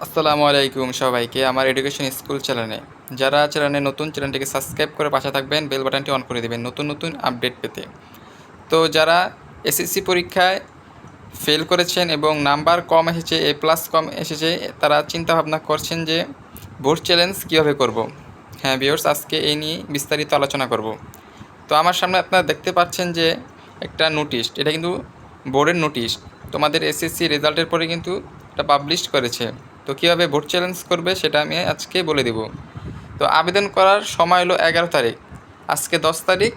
আসসালামু আলাইকুম সবাইকে আমার এডুকেশন স্কুল চ্যানেলে। যারা চ্যানেলে নতুন, চ্যানেলটিকে সাবস্ক্রাইব করে পাশে থাকবেন, বেল বাটনটি অন করে দেবেন নতুন নতুন আপডেট পেতে। তো যারা এসএসসি পরীক্ষায় ফেল করেছেন এবং নাম্বার কম এসেছে, এ প্লাস কম এসেছে, তারা চিন্তা ভাবনা করছেন যে বোর্ড চ্যালেঞ্জ কীভাবে করব। হ্যাঁ ভিউয়ার্স, আজকে এই নিয়ে বিস্তারিত আলোচনা করব। তো আমার সামনে আপনারা দেখতে পাচ্ছেন যে একটা নোটিশ, এটা কিন্তু বোর্ডের নোটিশ। তোমাদের এসএসসি রেজাল্টের পরে কিন্তু এটা পাবলিশ করেছে। তো কীভাবে ভোট চ্যালেঞ্জ করবে সেটা আমি আজকে বলে দেব। তো আবেদন করার সময় হলো 11 তারিখ। আজকে 10 তারিখ,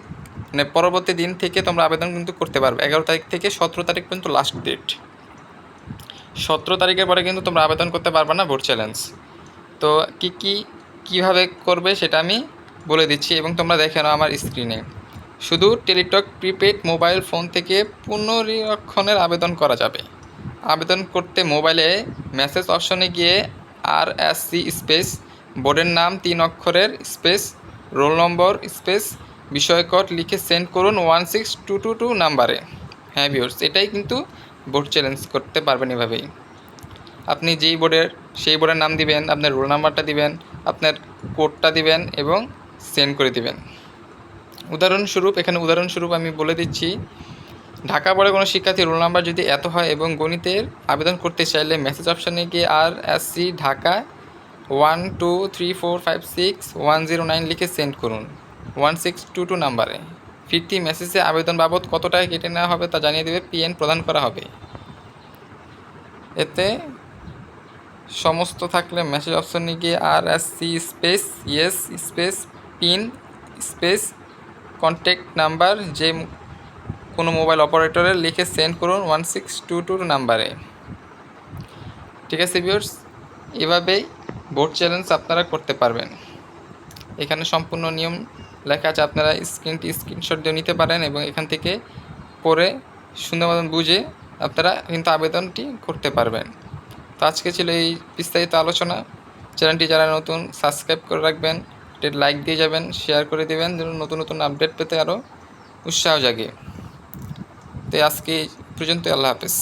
মানে পরবর্তী দিন থেকে তোমরা আবেদন কিন্তু করতে পারবে। 11 তারিখ থেকে 17 তারিখ পর্যন্ত লাস্ট ডেট। 17 তারিখের পরে কিন্তু তোমরা আবেদন করতে পারবে না ভোট চ্যালেঞ্জ। তো কীভাবে করবে সেটা আমি বলে দিচ্ছি এবং তোমরা দেখে নাও আমার স্ক্রিনে। শুধু টেলিটক প্রিপেড মোবাইল ফোন থেকে পুনরীক্ষণের আবেদন করা যাবে। আবেদন করতে মোবাইলে মেসেজ অপশনে গিয়ে RSC স্পেস বোর্ডের নাম 3 অক্ষরের স্পেস রোল নম্বর স্পেস বিষয়কট লিখে সেন্ড করুন 16222 নাম্বারে। হ্যাঁ ভিউয়ার্স, এটাই কিন্তু বোর্ড চ্যালেঞ্জ করতে পারবেন এভাবেই। আপনি যেই বোর্ডের সেই বোর্ডের নাম দিবেন, আপনার রোল নাম্বারটা দিবেন, আপনার কোডটা দিবেন এবং সেন্ড করে দিবেন। উদাহরণস্বরূপ আমি বলে দিচ্ছি, ঢাকা বোর্ডের কোনো শিক্ষার্থীর রোল নাম্বার যদি এত হয় এবং গণিতের আবেদন করতে চাইলে মেসেজ অপশানে গিয়ে RSC ঢাকা 123456109 লিখে সেন্ড করুন 1622 নাম্বারে। ফিরতি মেসেজে আবেদন বাবদ কত টাকা কেটে নেওয়া হবে তা জানিয়ে দেবে, PN প্রদান করা হবে। এতে সমস্ত থাকলে মেসেজ অপশানে গিয়ে RSC space yes space pin space contact number যে কোনো মোবাইল অপারেটরের লিখে সেন্ড করুন 1622 নাম্বারে। ঠিক আছে ভিউয়ার্স, এভাবেই বোর্ড চ্যালেঞ্জ আপনারা করতে পারবেন। এখানে সম্পূর্ণ নিয়ম লেখা আছে, আপনারা স্ক্রিনশট দিয়ে নিতে পারেন এবং এখান থেকে পড়ে সুন্দর মতন বুঝে আপনারা কিন্তু আবেদনটি করতে পারবেন। তো আজকে ছিল এই বিস্তারিত আলোচনা। চ্যানেলটি যারা নতুন সাবস্ক্রাইব করে রাখবেন, লাইক দিয়ে যাবেন, শেয়ার করে দেবেন যেন নতুন নতুন আপডেট পেতে আরও উৎসাহ জাগে। তো আজকে পর্যন্ত, আল্লাহ হাফেজ।